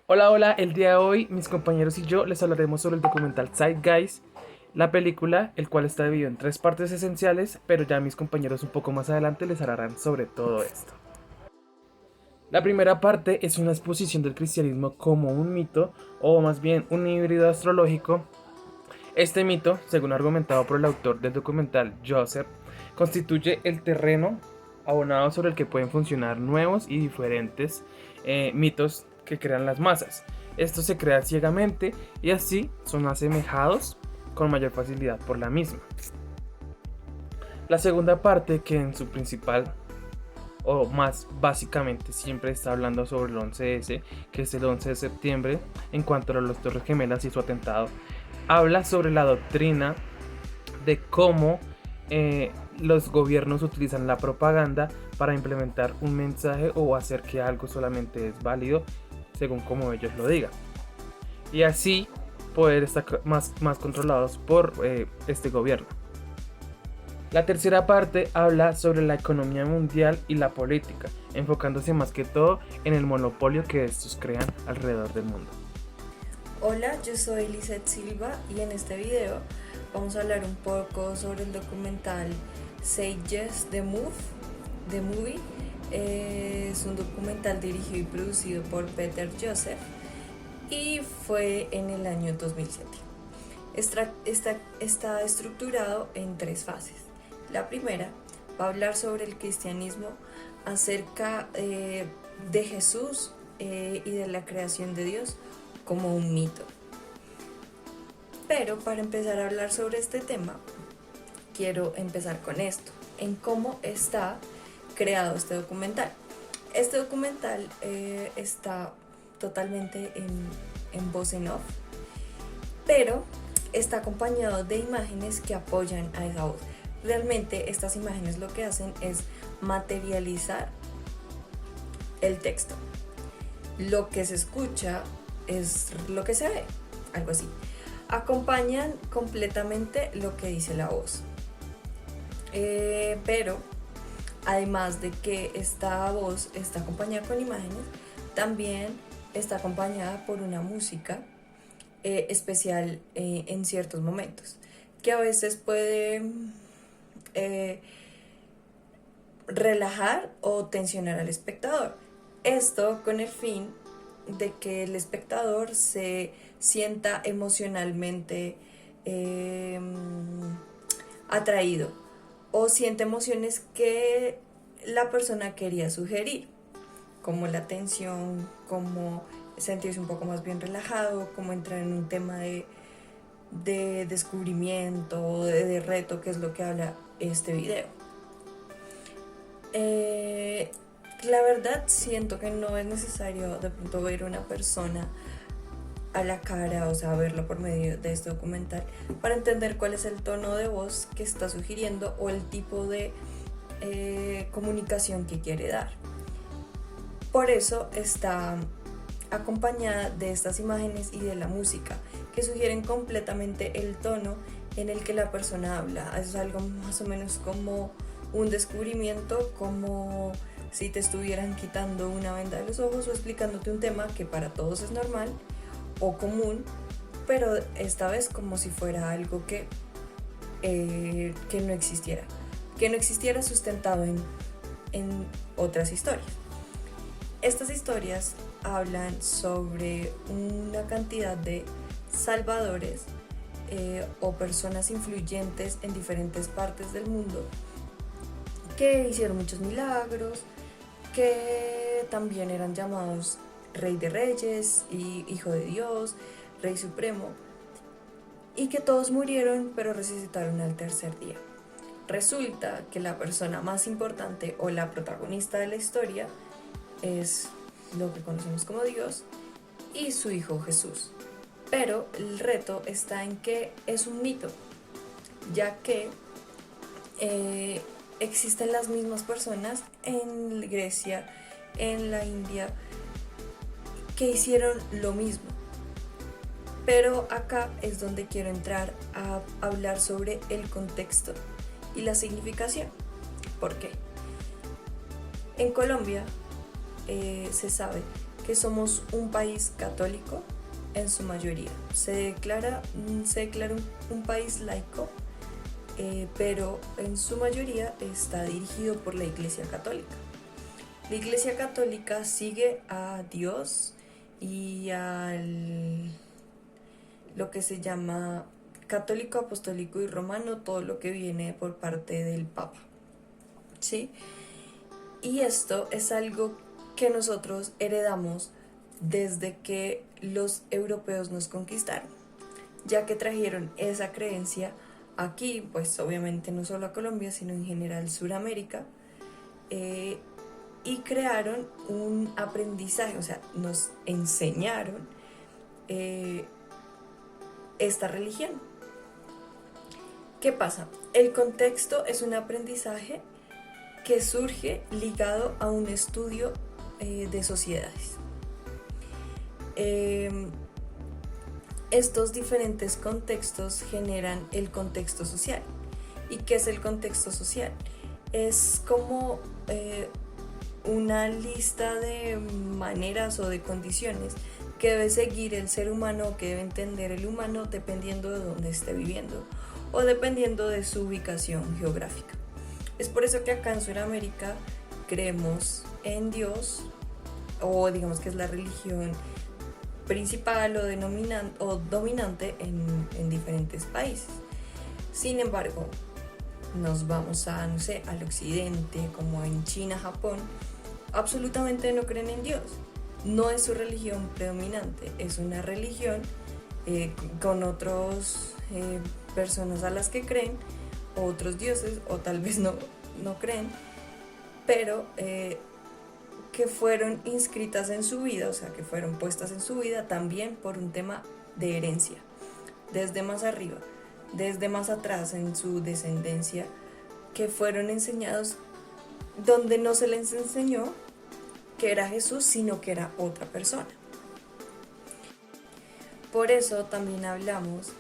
Hola, hola, el día de hoy mis compañeros y yo les hablaremos sobre el documental Zeitgeist, la película, el cual está dividido en tres partes esenciales, pero ya mis compañeros un poco más adelante les hablarán sobre todo esto. La primera parte es una exposición del cristianismo como un mito, o más bien un híbrido astrológico. Este mito, según argumentado por el autor del documental Joseph, constituye el terreno abonado sobre el que pueden funcionar nuevos y diferentes mitos que crean las masas. Estos se crean ciegamente y así son asemejados con mayor facilidad por la misma. La segunda parte, que en su principal o más básicamente siempre está hablando sobre el 11S, que es el 11 de septiembre, en cuanto a los Torres Gemelas y su atentado, habla sobre la doctrina de cómo los gobiernos utilizan la propaganda para implementar un mensaje o hacer que algo solamente es válido según como ellos lo digan. Y así poder estar más controlados por este gobierno. La tercera parte habla sobre la economía mundial y la política, enfocándose más que todo en el monopolio que estos crean alrededor del mundo. Hola, yo soy Lizeth Silva y en este video vamos a hablar un poco sobre el documental Say Yes The Movie. Es un documental dirigido y producido por Peter Joseph y fue en el año 2007. Está estructurado en tres fases. La primera va a hablar sobre el cristianismo, acerca de Jesús y de la creación de Dios como un mito. Pero para empezar a hablar sobre este tema, quiero empezar con esto, en cómo está creado este documental. Este documental está totalmente en voz en off, pero está acompañado de imágenes que apoyan a esa voz. Realmente estas imágenes lo que hacen es materializar el texto. Lo que se escucha es lo que se ve, algo así. Acompañan completamente lo que dice la voz. Pero además de que esta voz está acompañada con imágenes, también está acompañada por una música especial en ciertos momentos, que a veces puede relajar o tensionar al espectador. Esto con el fin de que el espectador se sienta emocionalmente atraído o siente emociones que la persona quería sugerir, como la tensión, como sentirse un poco más bien relajado, como entrar en un tema de descubrimiento, de reto, que es lo que habla este video. La verdad siento que no es necesario de pronto ver a una persona a la cara, o sea, verlo por medio de este documental, para entender cuál es el tono de voz que está sugiriendo o el tipo de comunicación que quiere dar. Por eso está acompañada de estas imágenes y de la música, que sugieren completamente el tono en el que la persona habla. Es algo más o menos como un descubrimiento, como si te estuvieran quitando una venda de los ojos o explicándote un tema que para todos es normal o común, pero esta vez como si fuera algo que no existiera sustentado en otras historias. Estas historias hablan sobre una cantidad de salvadores o personas influyentes en diferentes partes del mundo que hicieron muchos milagros, que también eran llamados Rey de Reyes y Hijo de Dios, Rey Supremo, y que todos murieron pero resucitaron al tercer día. Resulta que la persona más importante o la protagonista de la historia es lo que conocemos como Dios y su Hijo Jesús. Pero el reto está en que es un mito, ya que existen las mismas personas en Grecia, en la India, que hicieron lo mismo. Pero acá es donde quiero entrar a hablar sobre el contexto y la significación. ¿Por qué? En Colombia se sabe que somos un país católico en su mayoría. Se declara un país laico, pero en su mayoría está dirigido por la Iglesia Católica. La Iglesia Católica sigue a Dios y lo que se llama católico, apostólico y romano, todo lo que viene por parte del Papa, ¿sí? Y esto es algo que nosotros heredamos desde que los europeos nos conquistaron, ya que trajeron esa creencia aquí, pues obviamente no solo a Colombia, sino en general Suramérica, y crearon un aprendizaje, o sea, nos enseñaron esta religión. ¿Qué pasa? El contexto es un aprendizaje que surge ligado a un estudio de sociedades. Estos diferentes contextos generan el contexto social. ¿Y qué es el contexto social? Es como una lista de maneras o de condiciones que debe seguir el ser humano, que debe entender el humano dependiendo de dónde esté viviendo o dependiendo de su ubicación geográfica. Es por eso que acá en Sudamérica creemos en Dios, o digamos que es la religión principal o dominante en diferentes países. Sin embargo, nos vamos a, no sé, al occidente, como en China, Japón, absolutamente no creen en Dios. No es su religión predominante, es una religión con otras personas a las que creen, otros dioses, o tal vez no creen, pero que fueron inscritas en su vida, o sea, que fueron puestas en su vida también por un tema de herencia, desde más arriba, desde más atrás en su descendencia, que fueron enseñados donde no se les enseñó que era Jesús, sino que era otra persona. Por eso también hablamos,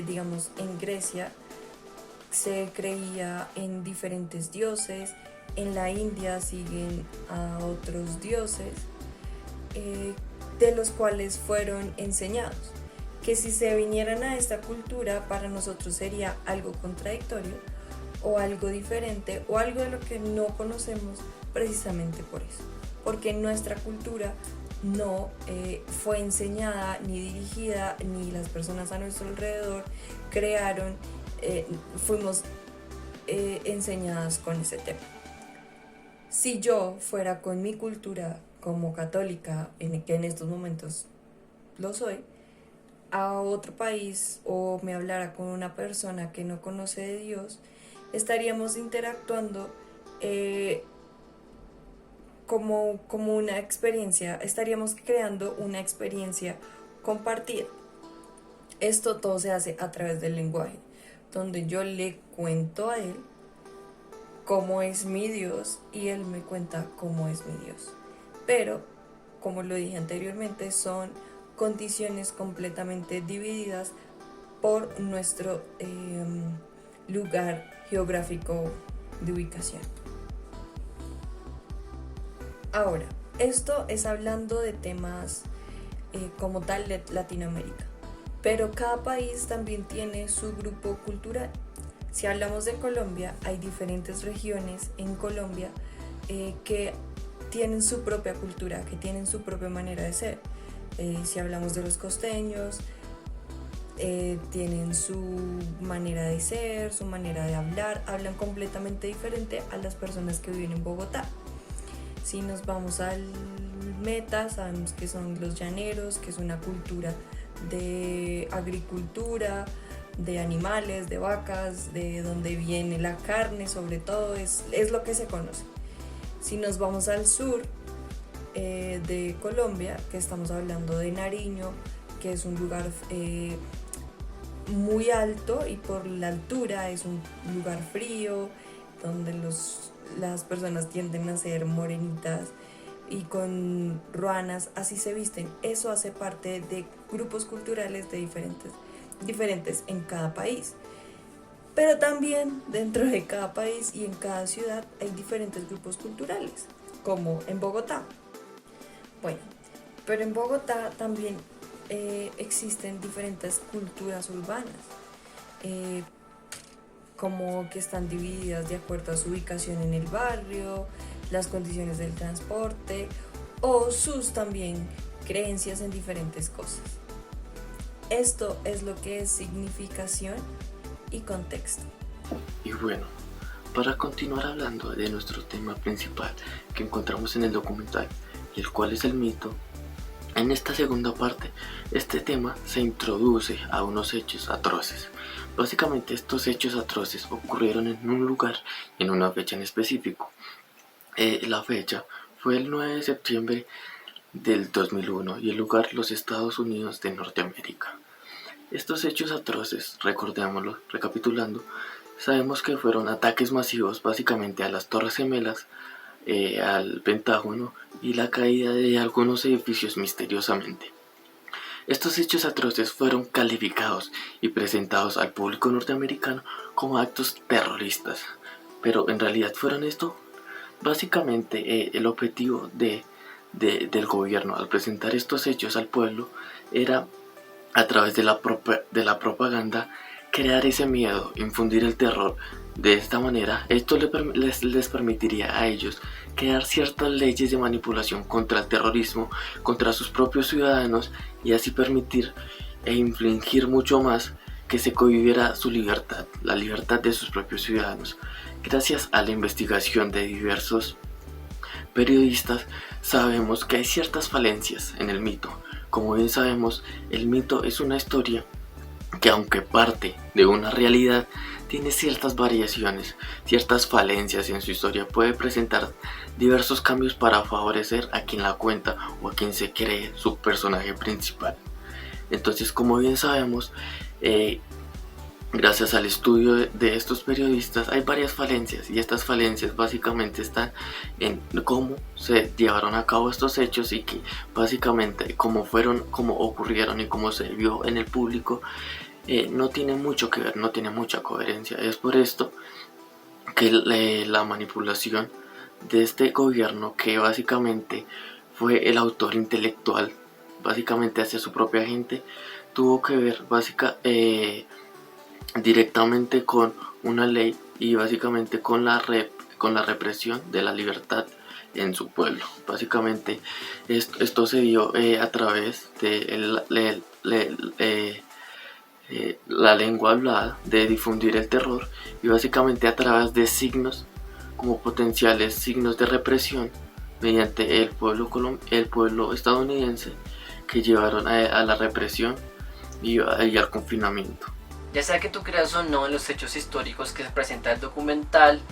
digamos, en Grecia se creía en diferentes dioses, en la India siguen a otros dioses, de los cuales fueron enseñados, que si se vinieran a esta cultura para nosotros sería algo contradictorio o algo diferente o algo de lo que no conocemos, precisamente por eso, porque nuestra cultura no fue enseñada ni dirigida, ni las personas a nuestro alrededor crearon, fuimos enseñadas con ese tema. Si yo fuera con mi cultura como católica, que en estos momentos lo soy, a otro país o me hablara con una persona que no conoce de Dios, estaríamos interactuando como una experiencia, estaríamos creando una experiencia compartida. Esto todo se hace a través del lenguaje, donde yo le cuento a él cómo es mi Dios y él me cuenta cómo es mi Dios. Pero, como lo dije anteriormente, son condiciones completamente divididas por nuestro lugar geográfico de ubicación. Ahora, esto es hablando de temas como tal de Latinoamérica, pero cada país también tiene su grupo cultural. Si hablamos de Colombia, hay diferentes regiones en Colombia que tienen su propia cultura, que tienen su propia manera de ser. Si hablamos de los costeños, tienen su manera de ser, su manera de hablar, hablan completamente diferente a las personas que viven en Bogotá. Si nos vamos al Meta, sabemos que son los llaneros, que es una cultura de agricultura, de animales, de vacas, de donde viene la carne, sobre todo es lo que se conoce. Si nos vamos al sur de Colombia, que estamos hablando de Nariño, que es un lugar muy alto y por la altura es un lugar frío, donde las personas tienden a ser morenitas y con ruanas, así se visten. Eso hace parte de grupos culturales de diferentes en cada país. Pero también dentro de cada país y en cada ciudad hay diferentes grupos culturales, como en Bogotá. Bueno, Pero en Bogotá también existen diferentes culturas urbanas, eh, como que están divididas de acuerdo a su ubicación en el barrio, las condiciones del transporte o sus también creencias en diferentes cosas. Esto es lo que es significación y contexto. Y bueno, para continuar hablando de nuestro tema principal que encontramos en el documental, y el cual es el mito, en esta segunda parte, este tema se introduce a unos hechos atroces. Básicamente estos hechos atroces ocurrieron en un lugar y en una fecha en específico. La fecha fue el 9 de septiembre del 2001 y el lugar los Estados Unidos de Norteamérica. Estos hechos atroces, recordémoslo, recapitulando, sabemos que fueron ataques masivos básicamente a las Torres Gemelas, al Pentágono y la caída de algunos edificios misteriosamente. Estos hechos atroces fueron calificados y presentados al público norteamericano como actos terroristas, pero en realidad fueron esto. Básicamente el objetivo del gobierno al presentar estos hechos al pueblo era, a través de la propaganda, crear ese miedo, infundir el terror. De esta manera, esto les permitiría a ellos crear ciertas leyes de manipulación contra el terrorismo, contra sus propios ciudadanos, y así permitir e infligir mucho más que se cohibiera su libertad, la libertad de sus propios ciudadanos. Gracias a la investigación de diversos periodistas, sabemos que hay ciertas falencias en el mito. Como bien sabemos, el mito es una historia que, aunque parte de una realidad, tiene ciertas variaciones, ciertas falencias en su historia. Puede presentar diversos cambios para favorecer a quien la cuenta o a quien se cree su personaje principal. Entonces, como bien sabemos, gracias al estudio de estos periodistas, hay varias falencias, y estas falencias básicamente están en cómo se llevaron a cabo estos hechos, y que básicamente cómo ocurrieron y cómo se vio en el público, no tiene mucho que ver, no tiene mucha coherencia. Es por esto que la manipulación de este gobierno, que básicamente fue el autor intelectual básicamente hacia su propia gente, tuvo que ver directamente con una ley y básicamente con la represión de la libertad en su pueblo. Básicamente esto se dio a través de la lengua hablada, de difundir el terror, y básicamente a través de signos como potenciales signos de represión mediante el pueblo estadounidense, que llevaron a la represión y al confinamiento. Ya sea que tú creas o no en los hechos históricos que se presenta el documental,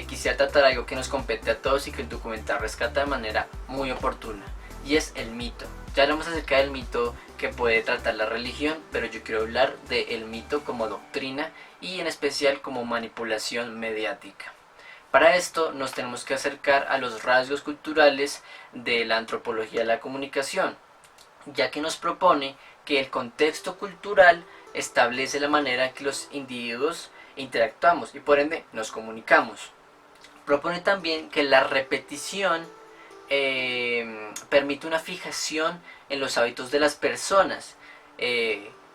quisiera tratar algo que nos compete a todos y que el documental rescata de manera muy oportuna, y es el mito. Ya hablamos acerca del mito que puede tratar la religión, pero yo quiero hablar del mito como doctrina y en especial como manipulación mediática. Para esto nos tenemos que acercar a los rasgos culturales de la antropología de la comunicación, ya que nos propone que el contexto cultural establece la manera en que los individuos interactuamos y por ende nos comunicamos. Propone también que la repetición permite una fijación en los hábitos de las personas.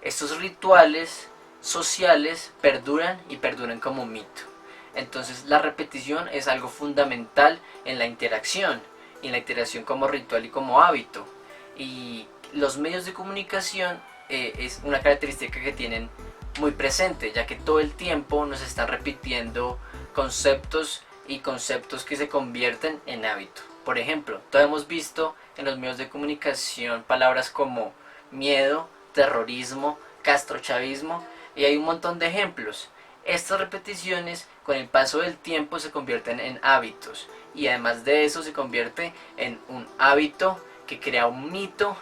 Estos rituales sociales perduran y perduran como mito. Entonces la repetición es algo fundamental en la interacción como ritual y como hábito. Y los medios de comunicación es una característica que tienen muy presente, ya que todo el tiempo nos están repitiendo conceptos que se convierten en hábito. Por ejemplo, todos hemos visto en los medios de comunicación palabras como miedo, terrorismo, castrochavismo, y hay un montón de ejemplos. Estas repeticiones con el paso del tiempo se convierten en hábitos, y además de eso se convierte en un hábito que crea un mito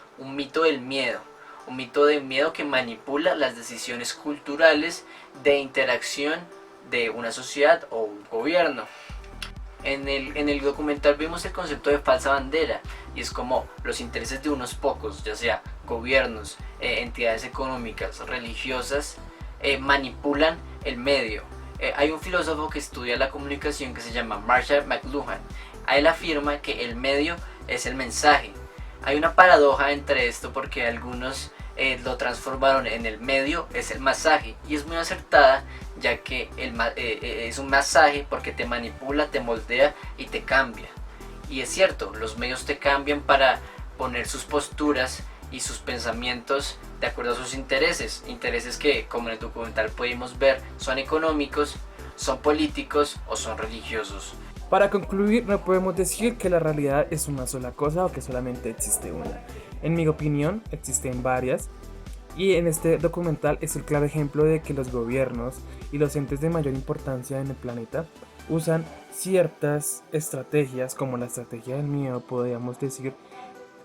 del miedo. Un mito de miedo que manipula las decisiones culturales de interacción de una sociedad o un gobierno. En el documental vimos el concepto de falsa bandera, y es como los intereses de unos pocos, ya sea gobiernos, entidades económicas, religiosas, manipulan el medio. Hay un filósofo que estudia la comunicación que se llama Marshall McLuhan. A él afirma que el medio es el mensaje. Hay una paradoja entre esto porque algunos lo transformaron en el medio, es el masaje, y es muy acertada, ya que es un masaje porque te manipula, te moldea y te cambia. Y es cierto, los medios te cambian para poner sus posturas y sus pensamientos de acuerdo a sus intereses, intereses que, como en el documental pudimos ver, son económicos, son políticos o son religiosos. Para concluir, no podemos decir que la realidad es una sola cosa o que solamente existe una. En mi opinión, existen varias, y en este documental es el claro ejemplo de que los gobiernos y los entes de mayor importancia en el planeta usan ciertas estrategias, como la estrategia del miedo, podríamos decir,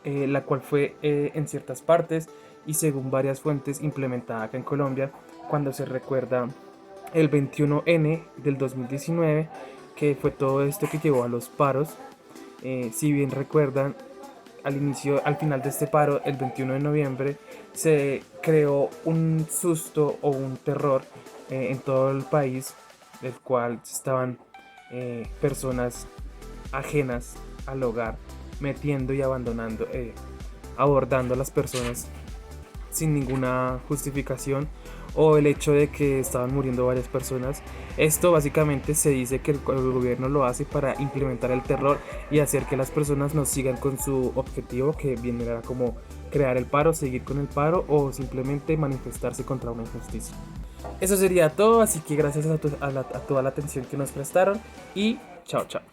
la cual fue en ciertas partes y según varias fuentes implementada acá en Colombia, cuando se recuerda el 21N del 2019, que fue todo esto que llevó a los paros. Si bien recuerdan, al final de este paro, el 21 de noviembre, se creó un susto o un terror en todo el país, del cual estaban personas ajenas al hogar metiendo y abandonando, abordando a las personas sin ninguna justificación, o el hecho de que estaban muriendo varias personas. Esto básicamente se dice que el gobierno lo hace para implementar el terror y hacer que las personas no sigan con su objetivo, que bien era como crear el paro, seguir con el paro o simplemente manifestarse contra una injusticia. Eso sería todo, así que gracias a toda la atención que nos prestaron y chao chao.